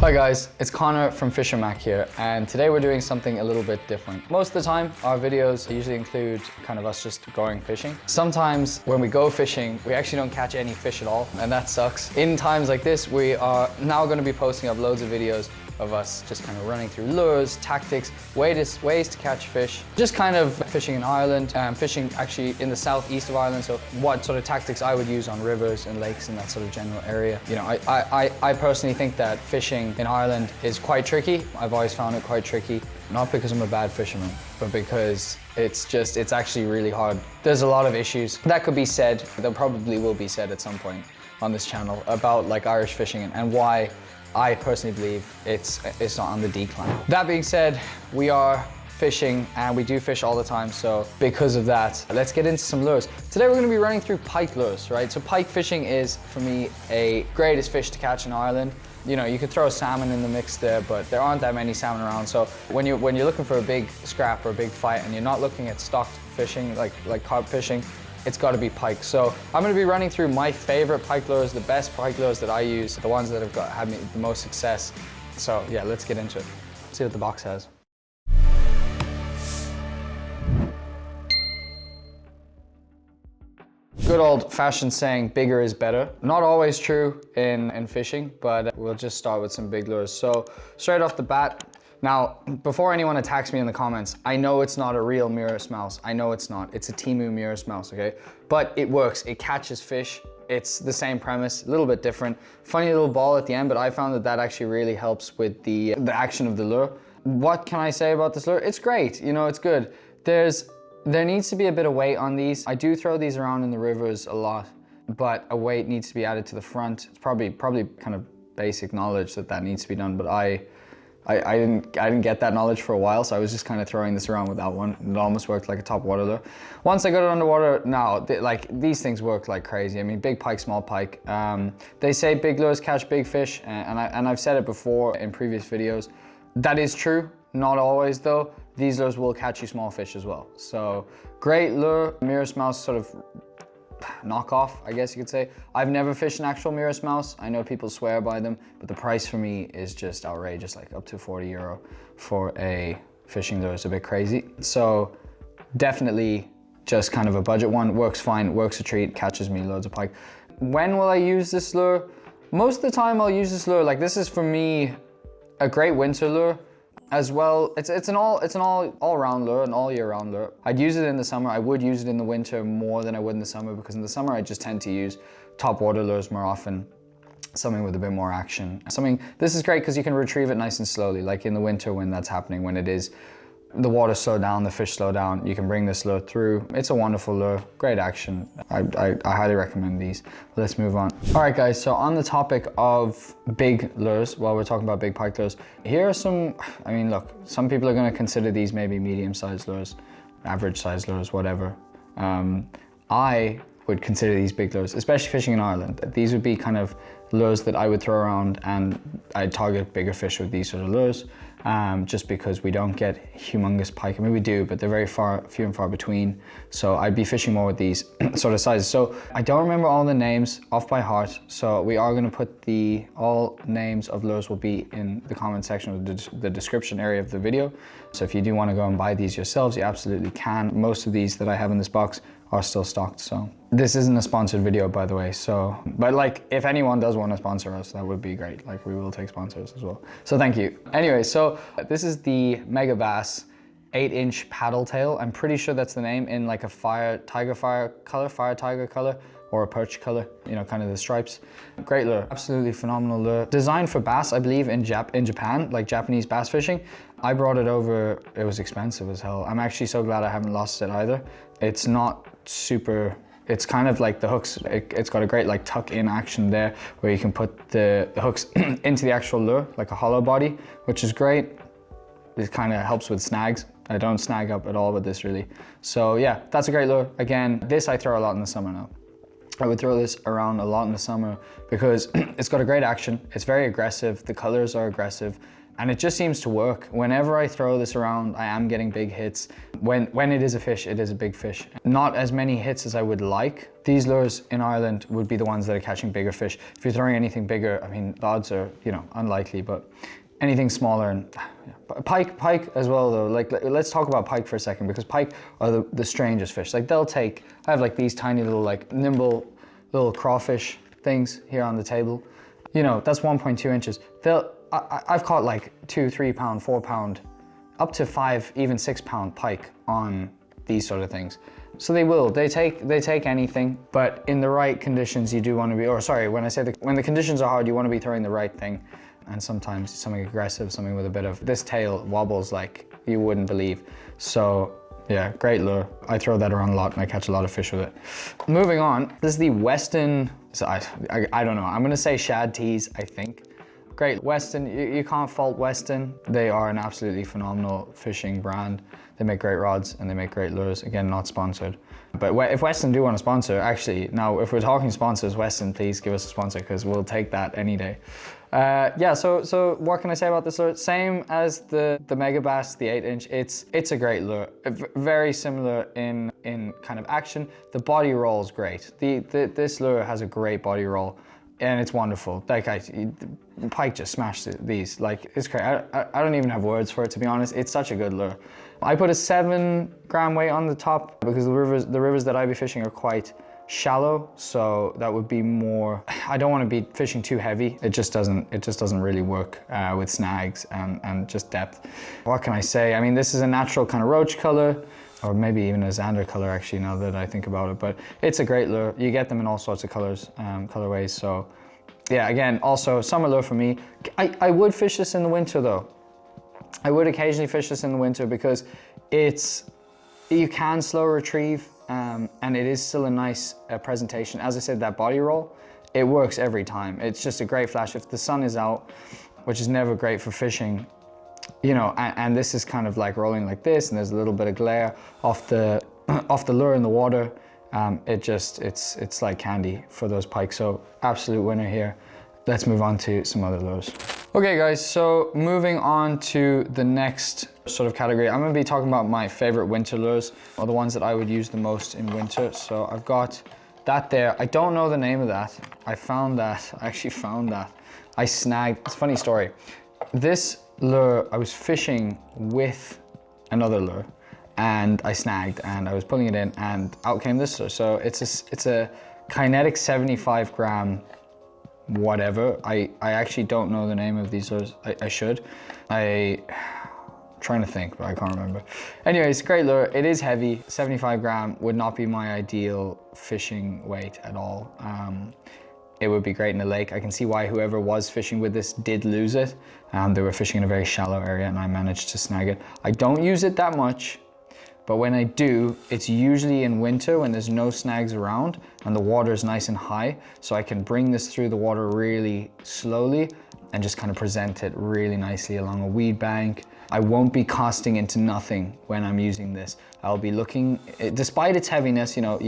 Hi guys, it's Connor from Fisher Mac here, and today we're doing something a little bit different. Most of the time, our videos usually include kind of us just going fishing. Sometimes when we go fishing, we actually don't catch any fish at all, and that sucks. In times like this, we are now going to be posting up loads of videos of us just kind of running through lures, tactics, ways to catch fish, just kind of fishing in Ireland, fishing actually in the southeast of Ireland, so what sort of tactics I would use on rivers and lakes in that sort of general area. You know, I personally think that fishing in Ireland is quite tricky. I've always found it quite tricky, not because I'm a bad fisherman, but because it's actually really hard. There's a lot of issues that could be said, that probably will be said at some point on this channel about like Irish fishing and why I personally believe it's not on the decline. That being said, we are fishing and we do fish all the time, so because of that, let's get into some lures. Today we're going to be running through pike lures, right? So pike fishing is, for me, a greatest fish to catch in Ireland. You know, you could throw salmon in the mix there, but there aren't that many salmon around. So when you're looking for a big scrap or a big fight and you're not looking at stocked fishing, like carp fishing, it's got to be pike. So I'm going to be running through my favorite pike lures, the best pike lures that I use, the ones that have had me the most success. So yeah, let's get into it. See what the box has. Good old-fashioned saying, bigger is better. Not always true in fishing, but we'll just start with some big lures. So straight off the bat, now, before anyone attacks me in the comments, I know it's not a real Muras mouse. I know it's not. It's a Temu Muras mouse, okay? But it works. It catches fish. It's the same premise, a little bit different. Funny little ball at the end, but I found that actually really helps with the action of the lure. What can I say about this lure? It's great. You know, it's good. There needs to be a bit of weight on these. I do throw these around in the rivers a lot, but a weight needs to be added to the front. It's probably kind of basic knowledge that needs to be done, but I didn't get that knowledge for a while, so I was just kind of throwing this around without one. It almost worked like a TOPWATER lure. Once I got it underwater, now, these things work like crazy. I mean, big pike, small pike. They say big lures catch big fish, and I've said it before in previous videos. That is true, not always though. These lures will catch you small fish as well. So, great lure, Muras mouse sort of knockoff, I guess you could say. I've never fished an actual Muras mouse. I know people swear by them, but the price for me is just outrageous, like up to 40 euro for a fishing lure. It's a bit crazy. So definitely just kind of a budget one. Works fine, works a treat, catches me loads of pike. When will I use this lure? Most of the time I'll use this lure. Like, this is for me a great winter lure. As well, it's an all-round lure, an all-year-round lure. I'd use it in the summer. I would use it in the winter more than I would in the summer, because in the summer I just tend to use TOPWATER lures more often, something with a bit more action. This is great because you can retrieve it nice and slowly, like in the winter when that's happening, when it is the water slow down, the fish slow down, you can bring this lure through. It's a wonderful lure, great action. I highly recommend these. Let's move on. All right guys, so on the topic of big lures, while we're talking about big pike lures, here are some, I mean look, some people are gonna consider these maybe medium-sized lures, average-sized lures, whatever. I would consider these big lures, especially fishing in Ireland. These would be kind of lures that I would throw around, and I'd target bigger fish with these sort of lures. Just because we don't get humongous pike. I mean, we do, but they're very few and far between. So I'd be fishing more with these sort of sizes. So I don't remember all the names off by heart. So we are gonna put all names of lures will be in the comment section of the description area of the video. So if you do wanna go and buy these yourselves, you absolutely can. Most of these that I have in this box are still stocked, so. This isn't a sponsored video, by the way, so, but like, if anyone does want to sponsor us, that would be great. Like, we will take sponsors as well. So thank you. Anyway, so this is the Megabass 8-inch paddle tail. I'm pretty sure that's the name, in like a fire tiger color, or a perch color, you know, kind of the stripes. Great lure, absolutely phenomenal lure. Designed for bass, I believe, in Japan, like Japanese bass fishing. I brought it over, it was expensive as hell. I'm actually so glad I haven't lost it either. It's not super, it's kind of like the hooks, it's got a great like tuck in action there, where you can put the hooks into the actual lure, like a hollow body, which is great. It kind of helps with snags. I don't snag up at all with this really. So yeah, that's a great lure. Again, this I throw a lot in the summer now. I would throw this around a lot in the summer because it's got a great action. It's very aggressive. The colors are aggressive. And it just seems to work. Whenever I throw this around, I am getting big hits. When it is a fish, it is a big fish. Not as many hits as I would like. These lures in Ireland would be the ones that are catching bigger fish. If you're throwing anything bigger, I mean, the odds are, you know, unlikely, but anything smaller and yeah. Pike as well though. Like, let's talk about pike for a second, because pike are the strangest fish. Like I have like these tiny little like nimble little crawfish things here on the table. You know, that's 1.2 inches. I've caught like 2, 3 pound, 4 pound, up to 5, even 6 pound pike on these sort of things. So they take anything, but in the right conditions you do want to be, or sorry, when the conditions are hard, you want to be throwing the right thing. And sometimes something aggressive, something with a bit of, this tail wobbles like you wouldn't believe. So yeah, great lure. I throw that around a lot and I catch a lot of fish with it. Moving on, this is the Westin, so I don't know, I'm gonna say shad tees, I think. Great, Westin, you can't fault Westin. They are an absolutely phenomenal fishing brand. They make great rods and they make great lures. Again, not sponsored. But if Westin do want to sponsor, actually, now if we're talking sponsors, Westin, please give us a sponsor, because we'll take that any day. Yeah, so what can I say about this lure? Same as the Megabass, the 8-inch. It's a great lure. Very similar in kind of action. The body roll is great. This lure has a great body roll. And it's wonderful. Like Pike just smashed these. Like, it's great. I don't even have words for it, to be honest. It's such a good lure. I put a 7-gram weight on the top because the rivers that I be fishing are quite shallow, so that would be more. I don't want to be fishing too heavy. It just doesn't really work with snags and just depth. What can I say? I mean, this is a natural kind of roach color, or maybe even a Xander color, actually, now that I think about it. But it's a great lure. You get them in all sorts of colors, colorways. So yeah, again, also summer lure for me. I would fish this in the winter though. I would occasionally fish this in the winter because you can slow retrieve, and it is still a nice presentation. As I said, that body roll, it works every time. It's just a great flash. If the sun is out, which is never great for fishing, you know, and this is kind of like rolling like this, and there's a little bit of glare off the lure in the water. It's like candy for those pikes. So absolute winner here. Let's move on to some other lures. Okay guys, so moving on to the next sort of category. I'm gonna be talking about my favorite winter lures, or the ones that I would use the most in winter. So I've got that there. I don't know the name of that. I actually found that. I snagged, it's a funny story. This lure, I was fishing with another lure and I snagged, and I was pulling it in and out came this lure. So it's a Kinetic 75-gram whatever. I actually don't know the name of these lures. I should. Trying to think, but I can't remember. Anyways, great lure. It is heavy. 75-gram would not be my ideal fishing weight at all. It would be great in the lake. I can see why whoever was fishing with this did lose it. They were fishing in a very shallow area and I managed to snag it. I don't use it that much, but when I do, it's usually in winter when there's no snags around and the water is nice and high. So I can bring this through the water really slowly and just kind of present it really nicely along a weed bank. I won't be casting into nothing when I'm using this. I'll be looking, despite its heaviness, you know,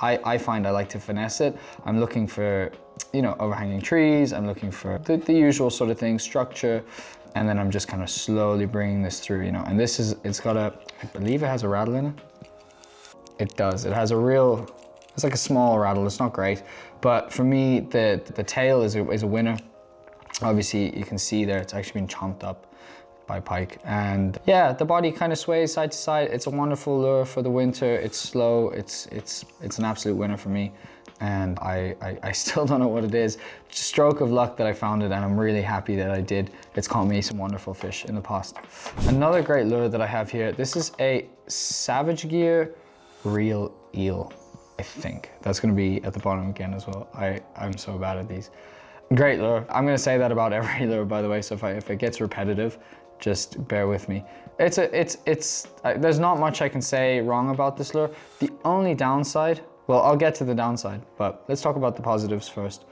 I find I like to finesse it. I'm looking for, you know, overhanging trees. I'm looking for the usual sort of thing, structure. And then I'm just kind of slowly bringing this through, you know, and it's got I believe it has a rattle in it. It does, it's like a small rattle, it's not great. But for me, the tail is a winner. Obviously you can see there, it's actually been chomped up by pike. And yeah, the body kind of sways side to side. It's a wonderful lure for the winter. It's slow, it's an absolute winner for me. And I still don't know what it is. Stroke of luck that I found it, and I'm really happy that I did. It's caught me some wonderful fish in the past. Another great lure that I have here, this is a Savage Gear Reel Eel, I think. That's gonna be at the bottom again as well. I'm so bad at these. Great lure. I'm gonna say that about every lure, by the way, so if it gets repetitive, just bear with me. There's not much I can say wrong about this lure. The only downside, well, I'll get to the downside, but let's talk about the positives first.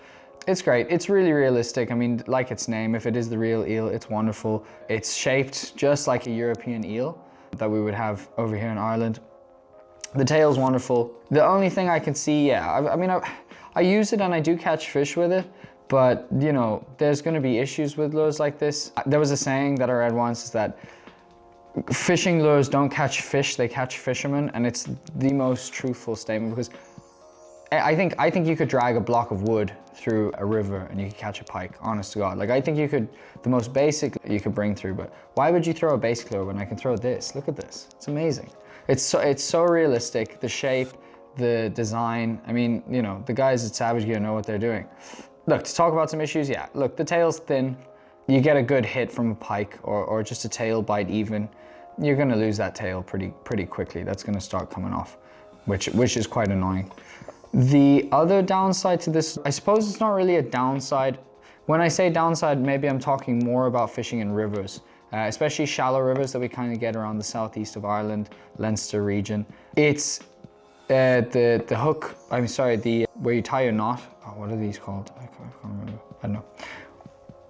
It's great. It's really realistic. I mean, like its name, if it is the real eel, it's wonderful. It's shaped just like a European eel that we would have over here in Ireland. The tail's wonderful. The only thing I can see, yeah, I use it and I do catch fish with it, but you know, there's gonna be issues with lures like this. There was a saying that I read once, is that fishing lures don't catch fish, they catch fishermen, and it's the most truthful statement, because I think you could drag a block of wood through a river and you could catch a pike, honest to God. Like, I think you could, the most basic you could bring through, but why would you throw a basic lure when I can throw this? Look at this, it's amazing. It's so realistic, the shape, the design. I mean, you know, the guys at Savage Gear know what they're doing. Look, to talk about some issues, yeah, look, the tail's thin. You get a good hit from a pike or just a tail bite even, you're gonna lose that tail pretty quickly. That's gonna start coming off, which is quite annoying. The other downside to this, I suppose it's not really a downside. When I say downside, maybe I'm talking more about fishing in rivers, especially shallow rivers that we kind of get around the southeast of Ireland, Leinster region. It's the hook, I'm sorry, where you tie your knot. Oh, what are these called? I can't remember, I don't know.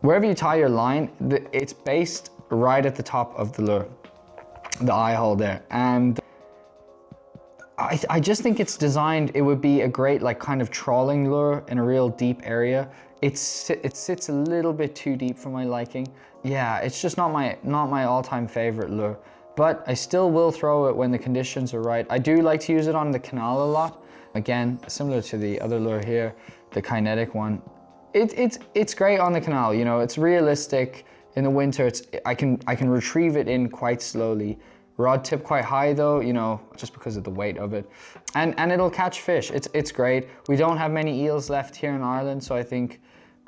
Wherever you tie your line, it's based right at the top of the lure, the eye hole there. And I just think it's designed, it would be a great like kind of trawling lure in a real deep area. It sits a little bit too deep for my liking. Yeah, it's just not my all-time favorite lure, but I still will throw it when the conditions are right. I do like to use it on the canal a lot. Again, similar to the other lure here, the Kinetic one. It's great on the canal, you know, it's realistic. In the winter, I can retrieve it in quite slowly. Rod tip quite high though, you know, just because of the weight of it. And it'll catch fish, it's great. We don't have many eels left here in Ireland, so I think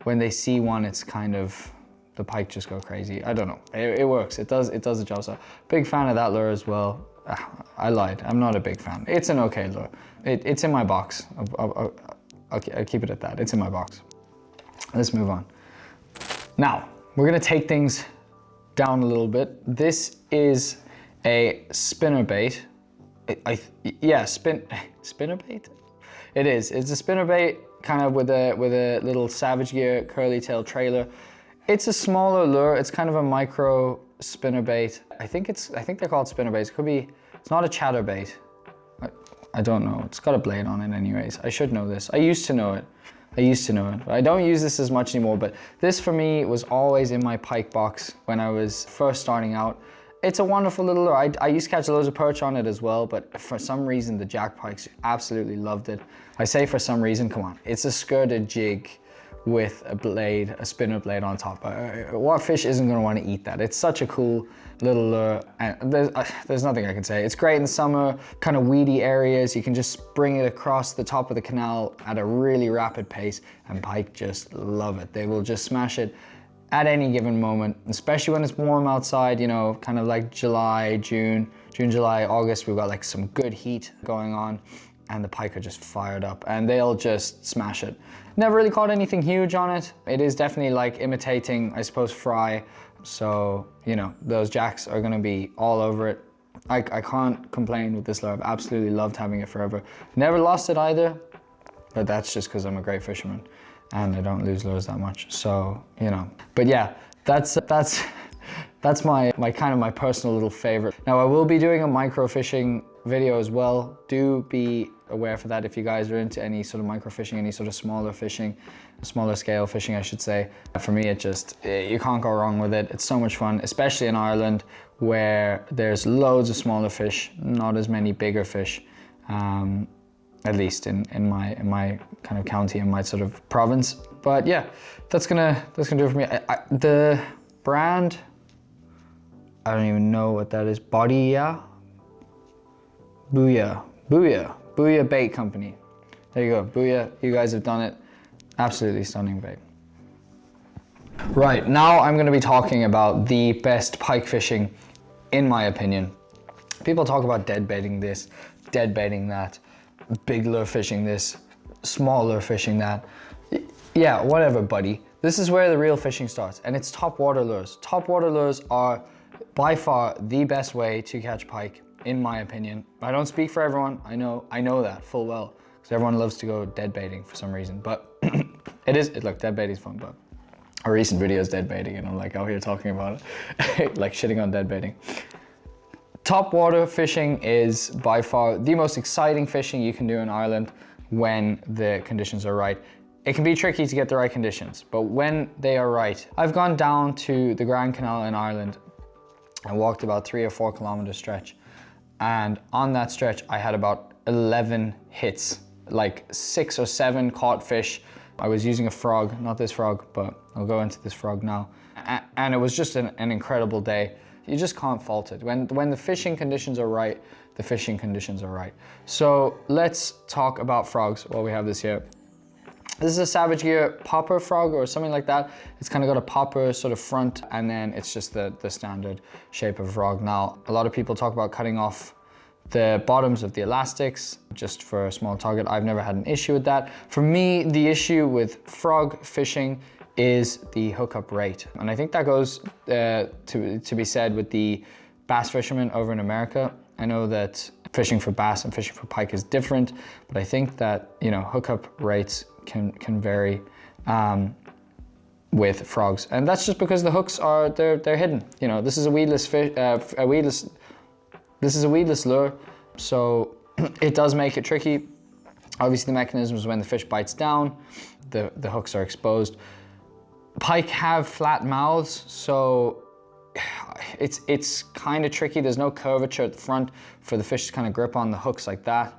when they see one, it's kind of, the pike just go crazy. I don't know, it works, it does the job. So big fan of that lure as well. I lied, I'm not a big fan. It's an okay lure. It's in my box. I'll keep it at that, it's in my box. Let's move on. Now, we're gonna take things down a little bit. This is a spinnerbait. Spinnerbait? It is. It's a spinnerbait, kind of with a little Savage Gear curly tail trailer. It's a smaller lure. It's kind of a micro spinnerbait. I think they're called spinnerbaits. It could be. It's not a chatterbait. I don't know. It's got a blade on it, anyways. I should know this. I used to know it. But I don't use this as much anymore, but this for me was always in my pike box when I was first starting out. It's a wonderful little lure. I used to catch loads of perch on it as well, but for some reason the jack pikes absolutely loved it. I say for some reason, come on, it's a skirted jig with a blade, a spinner blade on top. What fish isn't gonna wanna eat that? It's such a cool little lure, and there's nothing I can say. It's great in the summer, kind of weedy areas. You can just bring it across the top of the canal at a really rapid pace, and pike just love it. They will just smash it at any given moment, especially when it's warm outside, you know, kind of like July, June, July, August, we've got like some good heat going on, and the pike are just fired up and they'll just smash it. Never really caught anything huge on it. It is definitely like imitating, I suppose, fry. So, you know, those jacks are gonna be all over it. I can't complain with this lure. I've absolutely loved having it forever. Never lost it either, but that's just because I'm a great fisherman and I don't lose lures that much. So, you know, but yeah, that's my kind of my personal little favorite. Now I will be doing a micro fishing video as well. Do be aware for that if you guys are into any sort of micro fishing, any sort of smaller fishing, smaller scale fishing, I should say. For me, you can't go wrong with it. It's so much fun, especially in Ireland where there's loads of smaller fish, not as many bigger fish. At least in my kind of county, in my sort of province. But yeah, that's gonna do it for me. The brand, I don't even know what that is. Booyah Bait Company. There you go, Booyah, you guys have done it. Absolutely stunning bait. Right, now I'm gonna be talking about the best pike fishing, in my opinion. People talk about dead baiting this, dead baiting that, big lure fishing this, small lure fishing that. Yeah, whatever, buddy. This is where the real fishing starts, and it's top water lures. Top water lures are by far the best way to catch pike, in my opinion. I don't speak for everyone. I know that full well, because everyone loves to go dead baiting for some reason. But look, dead baiting is fun. But a recent video is dead baiting, and I'm like out here talking about it, like shitting on dead baiting. Top water fishing is by far the most exciting fishing you can do in Ireland when the conditions are right. it can be tricky to get the right conditions, but when they are right, I've gone down to the Grand Canal in Ireland and walked about 3 or 4 kilometer stretch. And on that stretch, I had about 11 hits, like 6 or 7 caught fish. I was using a frog, not this frog, but I'll go into this frog now. And it was just an incredible day. You just can't fault it. When the fishing conditions are right, the fishing conditions are right. So let's talk about frogs while we have this here. This is a Savage Gear popper frog or something like that. It's kind of got a popper sort of front, and then it's just the standard shape of frog. Now, a lot of people talk about cutting off the bottoms of the elastics just for a small target. I've never had an issue with that. For me, the issue with frog fishing is the hookup rate. And I think that goes to be said with the bass fishermen over in America. I know that fishing for bass and fishing for pike is different, but I think that, you know, hookup rates can vary with frogs. And that's just because the hooks are, they're hidden. You know, this is a weedless fish, this is a weedless lure, so it does make it tricky. Obviously the mechanism is when the fish bites down, the hooks are exposed. Pike have flat mouths, so it's kind of tricky. There's no curvature at the front for the fish to kind of grip on the hooks like that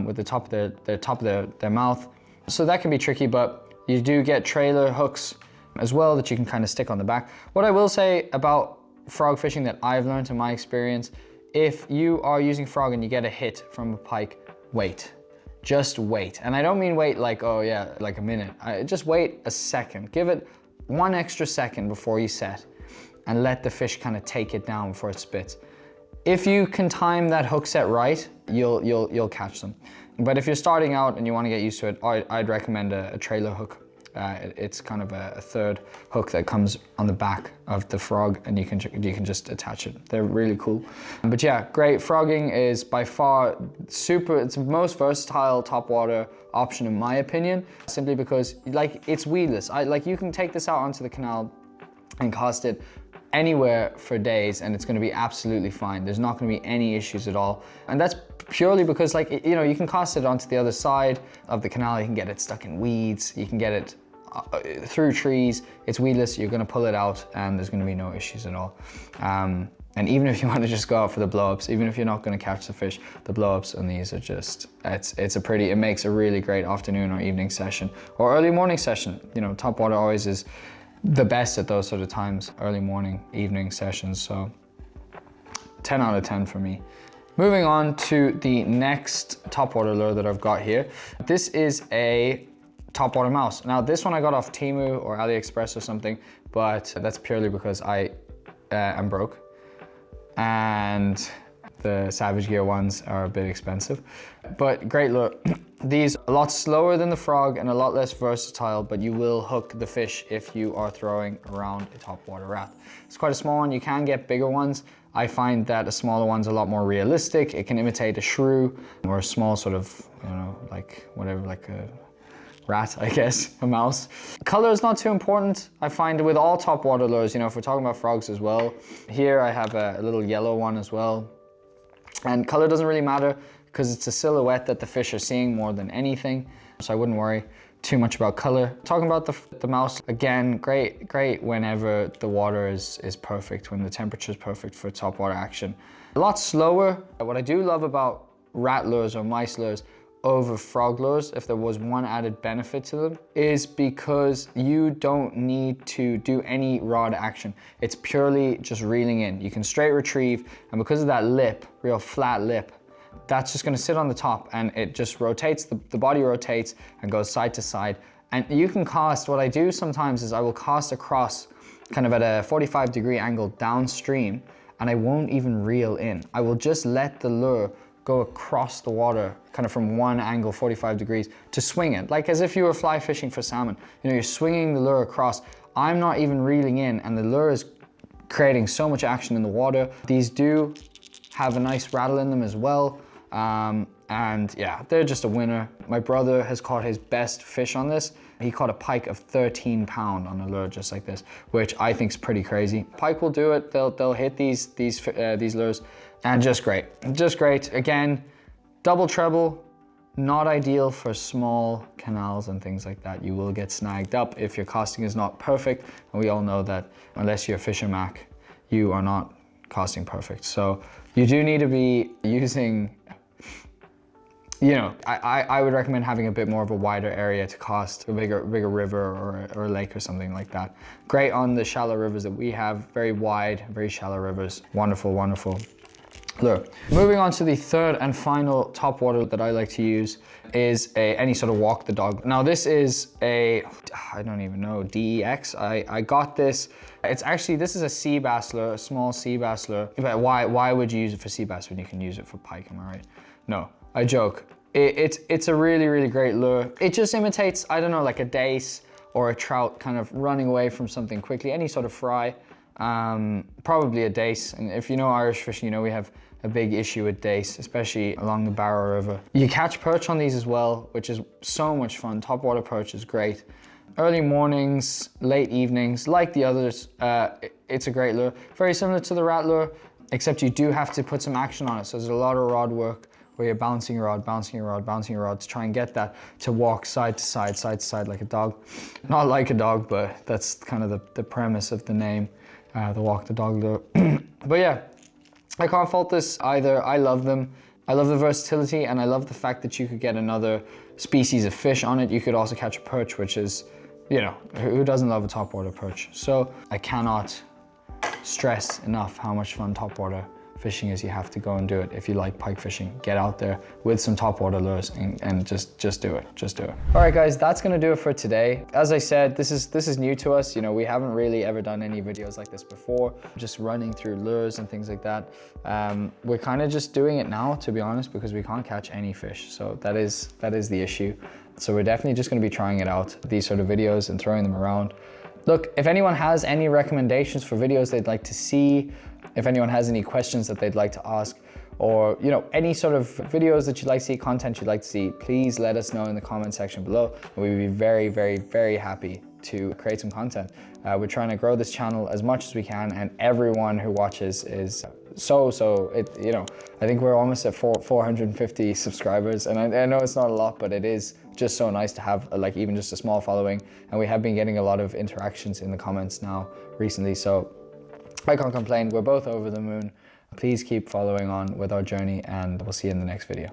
with the top of their mouth. So that can be tricky, but you do get trailer hooks as well that you can kind of stick on the back. What I will say about frog fishing that I've learned in my experience, if you are using frog and you get a hit from a pike, wait. Just wait. And I don't mean wait like, oh yeah, like a minute. Just wait a second. Give it 1 extra second before you set and let the fish kind of take it down before it spits. If you can time that hook set right, you'll catch them. But if you're starting out and you want to get used to it, I'd recommend a trailer hook. It's kind of a third hook that comes on the back of the frog, and you can just attach it. They're really cool. But yeah, great. Frogging is by far super. It's the most versatile topwater option in my opinion, simply because like it's weedless. Like you can take this out onto the canal and cast it anywhere for days and it's going to be absolutely fine. There's not going to be any issues at all. And that's purely because, like, you know, you can cast it onto the other side of the canal, you can get it stuck in weeds, you can get it through trees. It's weedless, you're going to pull it out and there's going to be no issues at all. And even if you want to just go out for the blow-ups, even if you're not going to catch the fish, the blow-ups on these are just, it makes a really great afternoon or evening session or early morning session. You know, topwater always is the best at those sort of times, early morning, evening sessions. So 10 out of 10 for me. Moving on to the next topwater lure that I've got here. This is a topwater mouse. Now this one I got off Temu or AliExpress or something, but that's purely because I am broke and the Savage Gear ones are a bit expensive, but great lure. These a lot slower than the frog and a lot less versatile, but you will hook the fish if you are throwing around a topwater wrath. It's quite a small one. You can get bigger ones. I find that a smaller one's a lot more realistic. It can imitate a shrew or a small sort of, you know, like whatever, like a rat, I guess, a mouse. Color is not too important. I find with all topwater lures, you know, if we're talking about frogs as well, here I have a little yellow one as well. And color doesn't really matter because it's a silhouette that the fish are seeing more than anything. So I wouldn't worry too much about color. Talking about the mouse, again, great whenever the water is perfect, when the temperature is perfect for topwater action. A lot slower. What I do love about rat lures or mice lures over frog lures, if there was one added benefit to them, is because you don't need to do any rod action. It's purely just reeling in. You can straight retrieve, and because of that lip, real flat lip, that's just gonna sit on the top and it just rotates, the body rotates and goes side to side. And you can cast, what I do sometimes is I will cast across kind of at a 45-degree angle downstream, and I won't even reel in. I will just let the lure go across the water, kind of from one angle, 45 degrees, to swing it, like as if you were fly fishing for salmon. You know, you're swinging the lure across. I'm not even reeling in, and the lure is creating so much action in the water. These do have a nice rattle in them as well. And yeah, they're just a winner. My brother has caught his best fish on this. He caught a pike of 13 pound on a lure just like this, which I think is pretty crazy. Pike will do it. They'll hit these lures, and just great. Again, double treble, Not ideal for small canals and things like that. You will get snagged up if your casting is not perfect. And we all know that unless you're a Fisher Mac, you are not casting perfect. So you do need to be using, you know, I would recommend having a bit more of a wider area to cast, a bigger river or a lake or something like that. Great on the shallow rivers that we have, very wide, very shallow rivers. Wonderful, wonderful lure. Moving on to the third and final top water that I like to use is any sort of walk the dog. Now this is I don't even know, DEX. I got this. It's actually, this is a sea bass lure, a small sea bass lure. But why would you use it for sea bass when you can use it for pike, am I right? No, I joke. It's a really, really great lure. It just imitates, I don't know, like a dace or a trout kind of running away from something quickly, any sort of fry. Probably a dace, and if you know Irish fishing, you know we have a big issue with dace, especially along the Barrow River. You catch perch on these as well, which is so much fun. Topwater perch is great. Early mornings, late evenings, like the others, it's a great lure. Very similar to the rat lure, except you do have to put some action on it. So there's a lot of rod work where you're bouncing your rod, bouncing your rod, bouncing your rod to try and get that to walk side to side like a dog. Not like a dog, but that's kind of the premise of the name, the walk the dog lure. But yeah, I can't fault this either. I love them. I love the versatility, and I love the fact that you could get another species of fish on it. You could also catch a perch, which is, you know, who doesn't love a topwater perch? So I cannot stress enough how much fun topwater fishing is. You have to go and do it. If you like pike fishing, get out there with some topwater lures and just do it, just do it. All right guys, that's gonna do it for today. As I said, this is new to us. You know, we haven't really ever done any videos like this before, just running through lures and things like that. We're kind of just doing it now, to be honest, because we can't catch any fish. So that is the issue. So we're definitely just gonna be trying it out, these sort of videos, and throwing them around. Look, if anyone has any recommendations for videos they'd like to see, if anyone has any questions that they'd like to ask, or, you know, any sort of videos that you'd like to see, content you'd like to see, please let us know in the comment section below. We'd be very, very, very happy to create some content. We're trying to grow this channel as much as we can, and everyone who watches is you know, I think we're almost at 450 subscribers, and I know it's not a lot, but it is just so nice to have like even just a small following, and we have been getting a lot of interactions in the comments now recently, so I can't complain. We're both over the moon. Please keep following on with our journey, and we'll see you in the next video.